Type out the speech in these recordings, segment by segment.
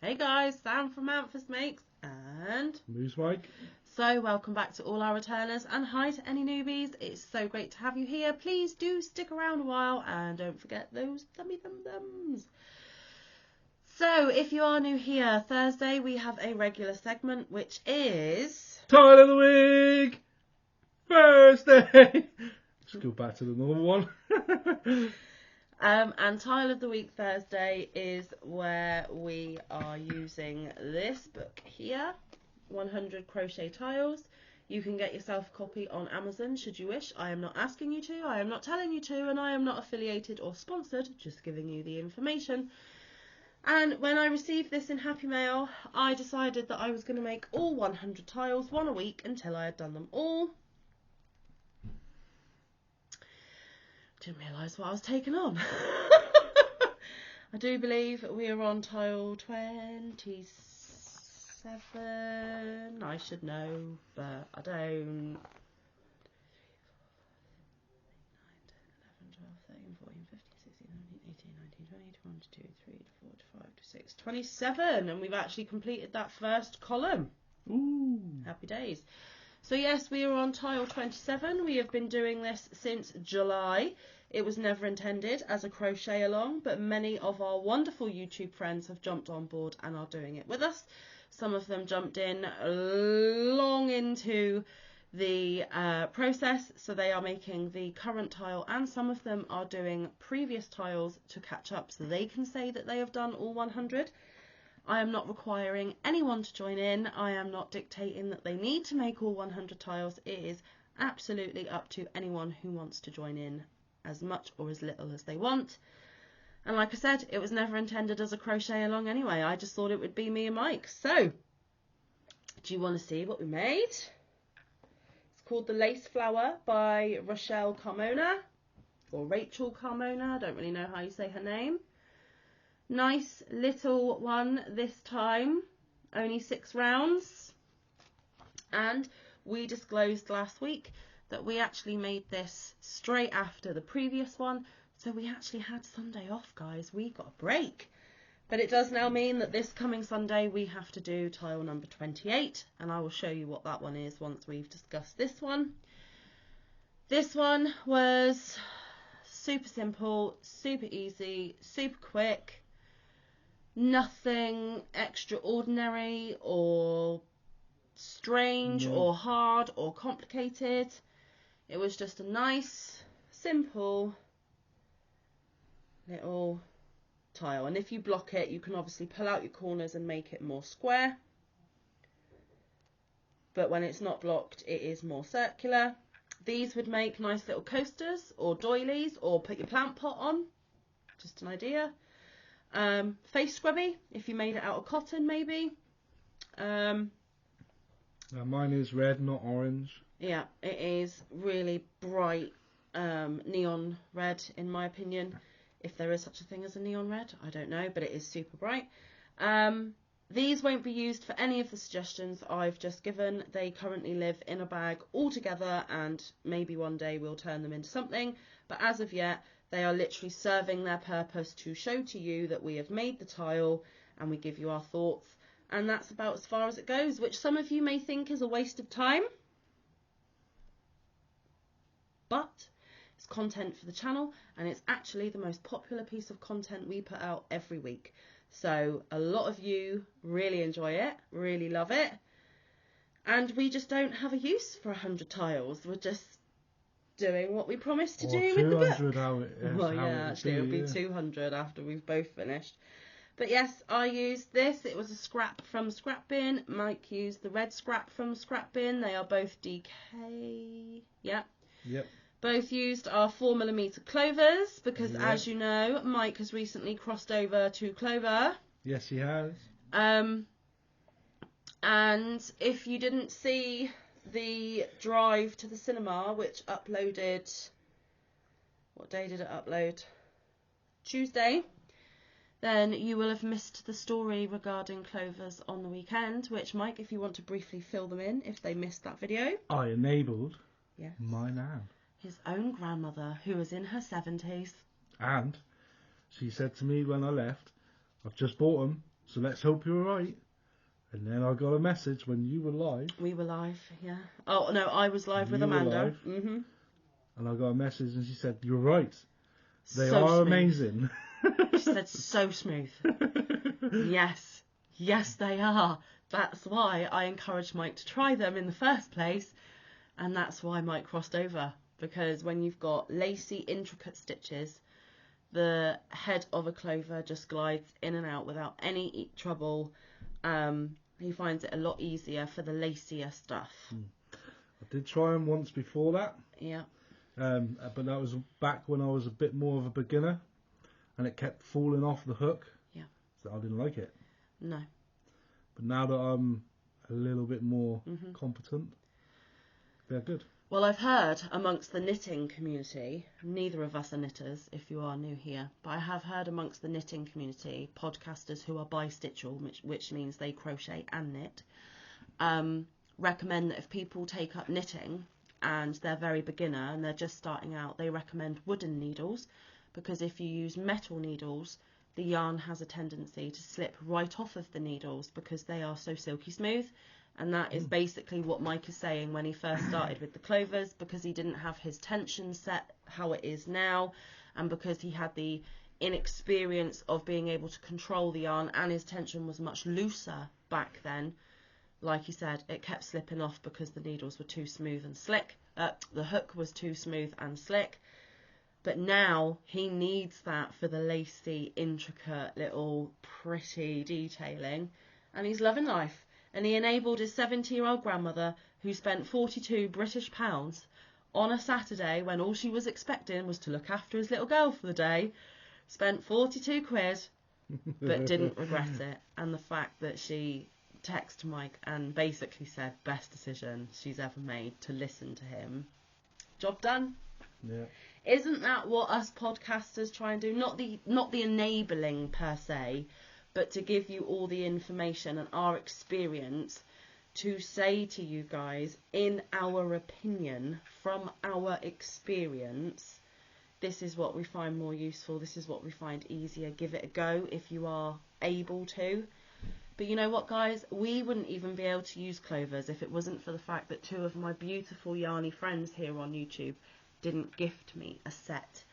Hey guys, Sam from Manfa Makes and Moose Mike. So welcome back to all our returners and hi to any newbies. It's so great to have you here. Please do stick around a while and don't forget those thumbs. So if you are new here, Thursday we have a regular segment which is Tile of the week! Thursday! Let's go back to the normal one. and Tile of the Week Thursday is where we are using this book here, 100 Crochet Tiles. You can get yourself a copy on Amazon should you wish. I am not asking you to, I am not telling you to, and I am not affiliated or sponsored, just giving you the information. And when I received this in Happy Mail, I decided that I was going to make all 100 tiles, one a week, until I had done them all. Didn't realise what I was taking on. I do believe we are on tile 27. I should know, but I don't. 27, and we've actually completed that first column. Ooh. Happy days. So yes, we are on tile 27. We have been doing this since July. It was never intended as a crochet along, but many of our wonderful YouTube friends have jumped on board and are doing it with us. Some of them jumped in long into the process, so they are making the current tile, and some of them are doing previous tiles to catch up so they can say that they have done all 100. I am not requiring anyone to join in. I am not dictating that they need to make all 100 tiles. It is absolutely up to anyone who wants to join in, as much or as little as they want. And like I said, it was never intended as a crochet along anyway. I just thought it would be me and Mike. So, do you want to see what we made? It's called the Laceflower by Rachel Carmona, or Rachel Carmona. I don't really know how you say her name. Nice little one this time, only 6 rounds, and we disclosed last week that we actually made this straight after the previous one, so we actually had Sunday off, guys. We got a break, but it does now mean that this coming Sunday we have to do tile number 28, and I will show you what that one is once we've discussed this one. This one was super simple, super easy, super quick. Nothing extraordinary or strange or hard or complicated. It was just a nice, simple little tile. And if you block it, you can obviously pull out your corners and make it more square. But when it's not blocked, it is more circular. These would make nice little coasters or doilies, or put your plant pot on. Just an idea. Face scrubby, if you made it out of cotton maybe. Mine is red, not orange. Yeah, it is really bright neon red in my opinion. If there is such a thing as a neon red, I don't know, but it is super bright. These won't be used for any of the suggestions I've just given. They currently live in a bag all together, and maybe one day we'll turn them into something, but as of yet they are literally serving their purpose to show to you that we have made the tile and we give you our thoughts, and that's about as far as it goes, which some of you may think is a waste of time, but it's content for the channel, and it's actually the most popular piece of content we put out every week. So a lot of you really enjoy it, really love it, and we just don't have a use for 100 tiles. We're just doing what we promised to do in the book. Well, yeah, actually it'll be 200 after we've both finished. But yes, I used this. It was a scrap from Scrap Bin. Mike used the red scrap from Scrap Bin. They are both DK. Yeah. Yep. Both used our 4mm clovers because, as you know, Mike has recently crossed over to clover. Yes, he has. And if you didn't see the drive to the cinema, which uploaded, what day did it upload? Tuesday. Then you will have missed the story regarding clovers on the weekend, which, Mike, if you want to briefly fill them in if they missed that video. I enabled my nan. His own grandmother, who was in her 70s. And she said to me when I left, I've just bought them, So let's hope you're right. And then I got a message when you were live. We were live, yeah. Oh, no, I was live with Amanda. Mm-hmm. And I got a message and she said, you're right. They so are smooth. Amazing. She said, so smooth. Yes. Yes, they are. That's why I encouraged Mike to try them in the first place. And that's why Mike crossed over. Because when you've got lacy, intricate stitches, the head of a clover just glides in and out without any trouble. He finds it a lot easier for the lacier stuff. I did try them once before that. Yeah. But that was back when I was a bit more of a beginner. And it kept falling off the hook. Yeah. So I didn't like it. No. But now that I'm a little bit more competent, they're good. Well, I've heard amongst the knitting community, neither of us are knitters if you are new here, but I have heard amongst the knitting community, podcasters who are bi-stitchal, which means they crochet and knit, recommend that if people take up knitting and they're very beginner and they're just starting out, they recommend wooden needles, because if you use metal needles, the yarn has a tendency to slip right off of the needles because they are so silky smooth. And that is basically what Mike is saying when he first started with the clovers, because he didn't have his tension set how it is now, and because he had the inexperience of being able to control the yarn, and his tension was much looser back then. Like he said, it kept slipping off because the needles were too smooth and slick. The hook was too smooth and slick. But now he needs that for the lacy, intricate, little pretty detailing, and he's loving life. And he enabled his 70-year-old grandmother, who spent 42 British pounds on a Saturday when all she was expecting was to look after his little girl for the day, spent 42 quid, but didn't regret it. And the fact that she texted Mike and basically said, best decision she's ever made to listen to him. Job done. Yeah. Isn't that what us podcasters try and do? Not the enabling per se, but to give you all the information and our experience to say to you guys, in our opinion, from our experience, this is what we find more useful, this is what we find easier. Give it a go if you are able to. But you know what, guys? We wouldn't even be able to use clovers if it wasn't for the fact that two of my beautiful yarny friends here on YouTube didn't gift me a set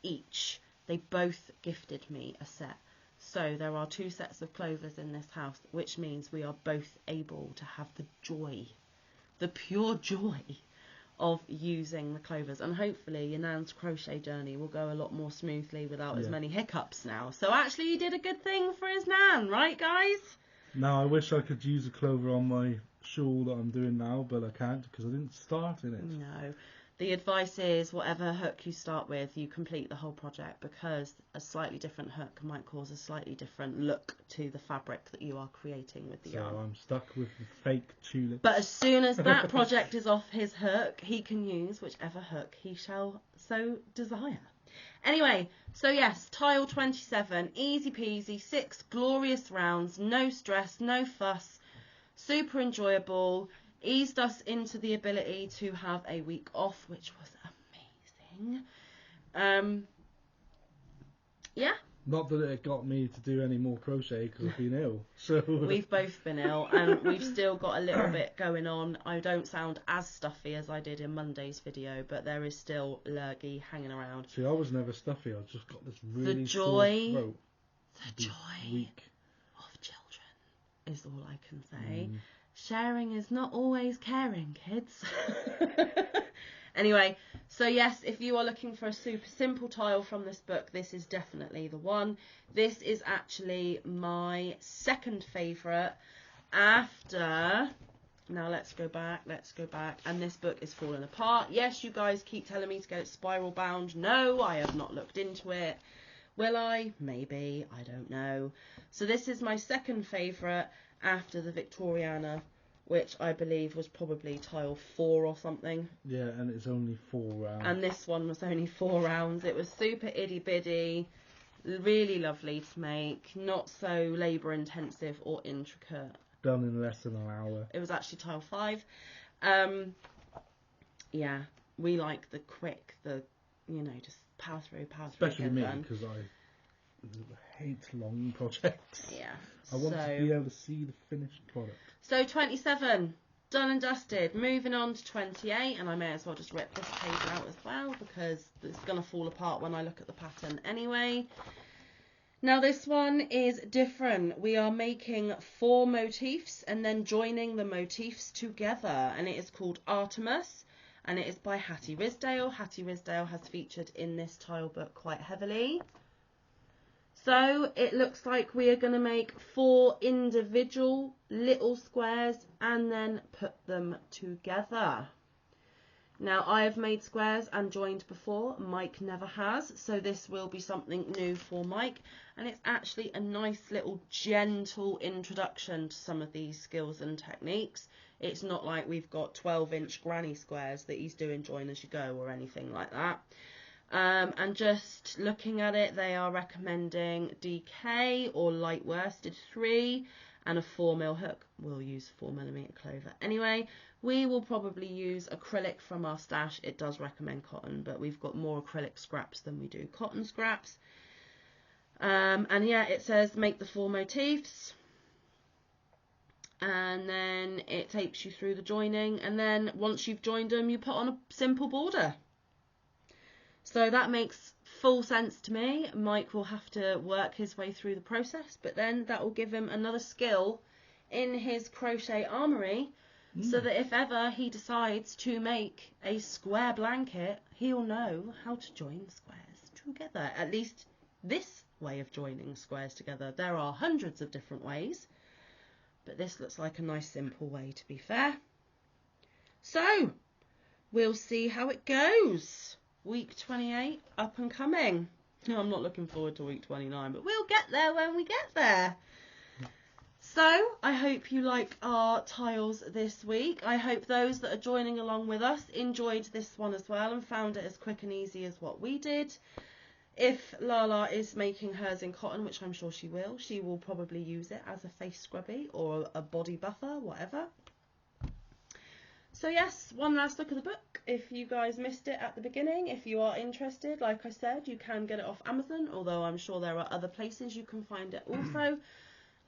each. They both gifted me a set. So there are 2 sets of clovers in this house, which means we are both able to have the joy, the pure joy of using the clovers. And hopefully your Nan's crochet journey will go a lot more smoothly without as many hiccups now. So actually he did a good thing for his Nan, right guys? Now I wish I could use a clover on my shawl that I'm doing now, but I can't because I didn't start in it. No. The advice is whatever hook you start with, you complete the whole project, because a slightly different hook might cause a slightly different look to the fabric that you are creating with the yarn. So I'm stuck with the fake tulip. But as soon as that project is off his hook, he can use whichever hook he shall so desire. Anyway, so yes, tile 27, easy peasy, 6 glorious rounds, no stress, no fuss, super enjoyable. Eased us into the ability to have a week off, which was amazing. Yeah. Not that it got me to do any more crochet because I've been ill. So we've both been ill, and we've still got a little bit going on. I don't sound as stuffy as I did in Monday's video, but there is still lurgy hanging around. See, I was never stuffy. I just got this really sore throat. The joy of children is all I can say. Sharing is not always caring, kids. Anyway, so yes, if you are looking for a super simple tile from this book, this is definitely the one. This is actually my second favourite after... Now let's go back, and this book is falling apart. Yes, you guys keep telling me to get it spiral bound. No, I have not looked into it. Will I? Maybe, I don't know. So this is my second favourite after the Victoriana, which I believe was probably tile 4 or something. Yeah, and it's only 4 rounds. And this one was only 4 rounds. It was super itty bitty, really lovely to make, not so labour intensive or intricate. Done in less than an hour. It was actually tile 5. Yeah, we like the quick, just power through. Especially me, because I hate long projects. Yeah. I want to be able to see the finished product. So 27, done and dusted. Moving on to 28, and I may as well just rip this page out as well because it's going to fall apart when I look at the pattern anyway. Now this one is different. We are making 4 motifs and then joining the motifs together, and it is called Artemis, and it is by Hattie Risdale. Hattie Risdale has featured in this tile book quite heavily. So it looks like we are going to make 4 individual little squares and then put them together. Now I have made squares and joined before, Mike never has, so this will be something new for Mike, and it's actually a nice little gentle introduction to some of these skills and techniques. It's not like we've got 12-inch granny squares that he's doing join as you go or anything like that. And just looking at it, they are recommending DK or light worsted 3 and a 4mm hook. We'll use 4mm clover anyway. We will probably use acrylic from our stash. It does recommend cotton, but we've got more acrylic scraps than we do cotton scraps. And yeah, it says make the 4 motifs. And then it takes you through the joining. And then once you've joined them, you put on a simple border. So that makes full sense to me. Mike will have to work his way through the process, but then that will give him another skill in his crochet armoury, so that if ever he decides to make a square blanket, he'll know how to join squares together. At least this way of joining squares together. There are hundreds of different ways, but this looks like a nice simple way, to be fair. So we'll see how it goes. Week 28 up and coming. I'm not looking forward to week 29, but we'll get there when we get there. So I hope you like our tiles this week. I hope those that are joining along with us enjoyed this one as well and found it as quick and easy as what we did. If Lala is making hers in cotton, which I'm sure she will probably use it as a face scrubby or a body buffer, whatever. So yes, one last look at the book. If you guys missed it at the beginning, if you are interested, like I said, you can get it off Amazon, although I'm sure there are other places you can find it also.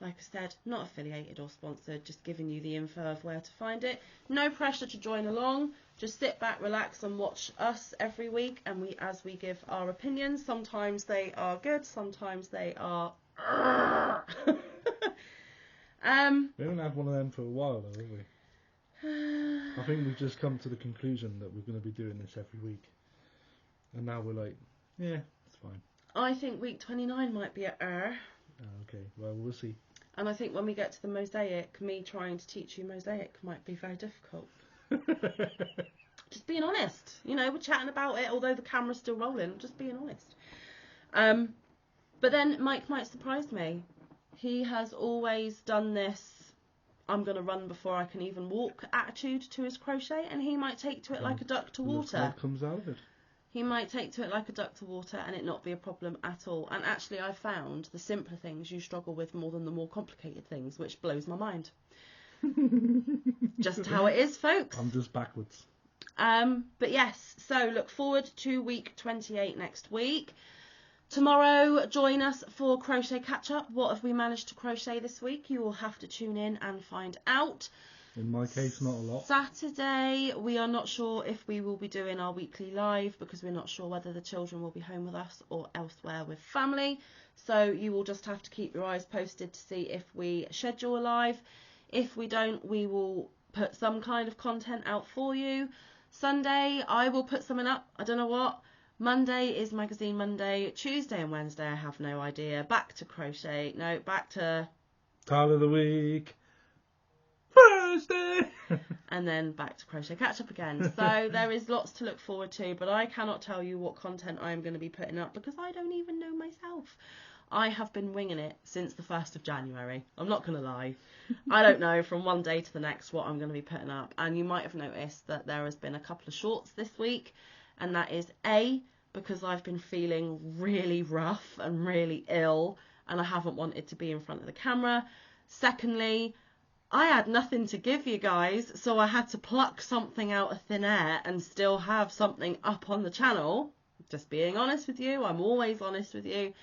Like I said, not affiliated or sponsored, just giving you the info of where to find it. No pressure to join along. Just sit back, relax and watch us every week, and as we give our opinions. Sometimes they are good, sometimes they are we haven't had one of them for a while though, have we? I think we've just come to the conclusion that we're going to be doing this every week. And now we're like, yeah, it's fine. I think week 29 might be a Okay, well, we'll see. And I think when we get to the mosaic, me trying to teach you mosaic might be very difficult. Just being honest. You know, we're chatting about it, although the camera's still rolling. Just being honest. But then Mike might surprise me. He has always done this I'm going to run before I can even walk attitude to his crochet, and he might take to it like a duck to water. What comes out of it. He might take to it like a duck to water and it not be a problem at all. And actually I found the simpler things you struggle with more than the more complicated things, which blows my mind. Just how it is, folks. I'm just backwards. But yes, so look forward to week 28 next week. Tomorrow, join us for Crochet Catch Up. What have we managed to crochet this week? You will have to tune in and find out. In my case, not a lot. Saturday, we are not sure if we will be doing our weekly live because we're not sure whether the children will be home with us or elsewhere with family. So you will just have to keep your eyes posted to see if we schedule a live. If we don't, we will put some kind of content out for you. Sunday, I will put something up. I don't know what. Monday is Magazine Monday. Tuesday and Wednesday, I have no idea. Back to crochet. No, back to... Tile of the week. Thursday. And then back to Crochet Catch Up again. So there is lots to look forward to, but I cannot tell you what content I am going to be putting up because I don't even know myself. I have been winging it since the 1st of January. I'm not going to lie. I don't know from one day to the next what I'm going to be putting up. And you might have noticed that there has been a couple of shorts this week. And that is A, because I've been feeling really rough and really ill and I haven't wanted to be in front of the camera. Secondly, I had nothing to give you guys, so I had to pluck something out of thin air and still have something up on the channel. Just being honest with you, I'm always honest with you.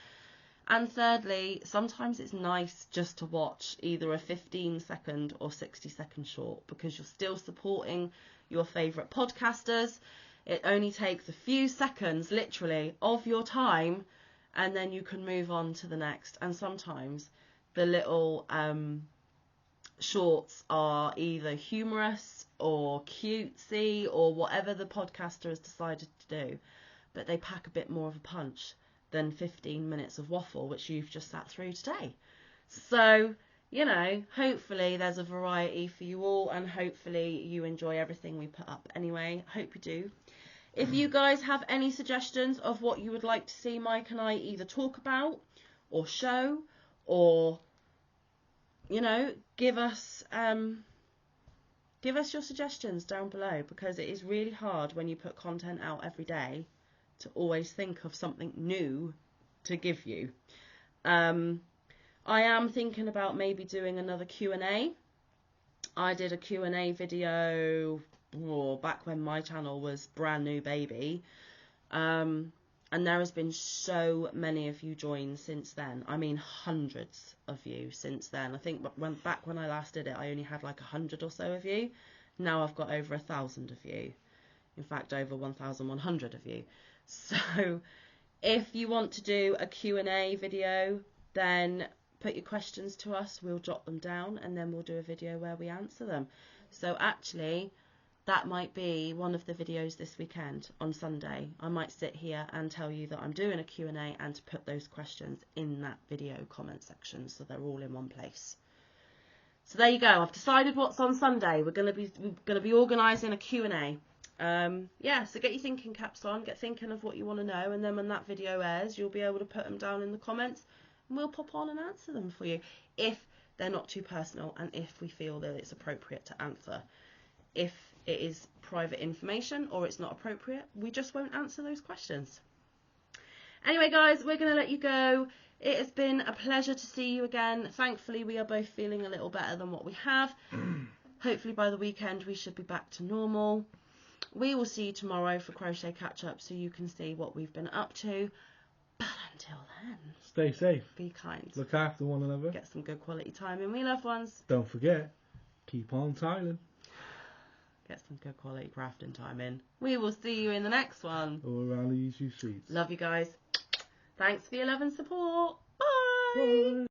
And thirdly, sometimes it's nice just to watch either a 15-second or 60-second short, because you're still supporting your favourite podcasters. It only takes a few seconds, literally, of your time, and then you can move on to the next. And sometimes the little shorts are either humorous or cutesy or whatever the podcaster has decided to do, but they pack a bit more of a punch than 15 minutes of waffle, which you've just sat through today. So, you know, hopefully there's a variety for you all, and hopefully you enjoy everything we put up anyway. Hope you do. If you guys have any suggestions of what you would like to see Mike and I either talk about or show, or, you know, give us your suggestions down below, because it is really hard when you put content out every day to always think of something new to give you. I am thinking about maybe doing another Q&A. I did a Q&A video back when my channel was brand new baby. And there has been so many of you joined since then. I mean, hundreds of you since then. I think back when I last did it, I only had like 100 or so of you. Now I've got over 1,000 of you. In fact, over 1,100 of you. So if you want to do a Q&A video, then put your questions to us. We'll jot them down, and then we'll do a video where we answer them. So actually, that might be one of the videos this weekend on Sunday. I might sit here and tell you that I'm doing a Q&A and to put those questions in that video comment section, so they're all in one place. So there you go. I've decided what's on Sunday. We're going to be organising a Q&A. Yeah, so get your thinking caps on, get thinking of what you want to know, and then when that video airs, you'll be able to put them down in the comments, and we'll pop on and answer them for you, if they're not too personal, and if we feel that it's appropriate to answer. If it is private information or it's not appropriate, we just won't answer those questions. Anyway, guys, we're going to let you go. It has been a pleasure to see you again. Thankfully, we are both feeling a little better than what we have. Hopefully by the weekend we should be back to normal. We will see you tomorrow for Crochet Catch Up, so you can see what we've been up to. But until then, stay safe. Be kind. Look after one another. Get some good quality time in, we loved ones. Don't forget, keep on tiling. Get some good quality crafting time in. We will see you in the next one. Or around you sweets. Love you guys. Thanks for your love and support. Bye. Bye.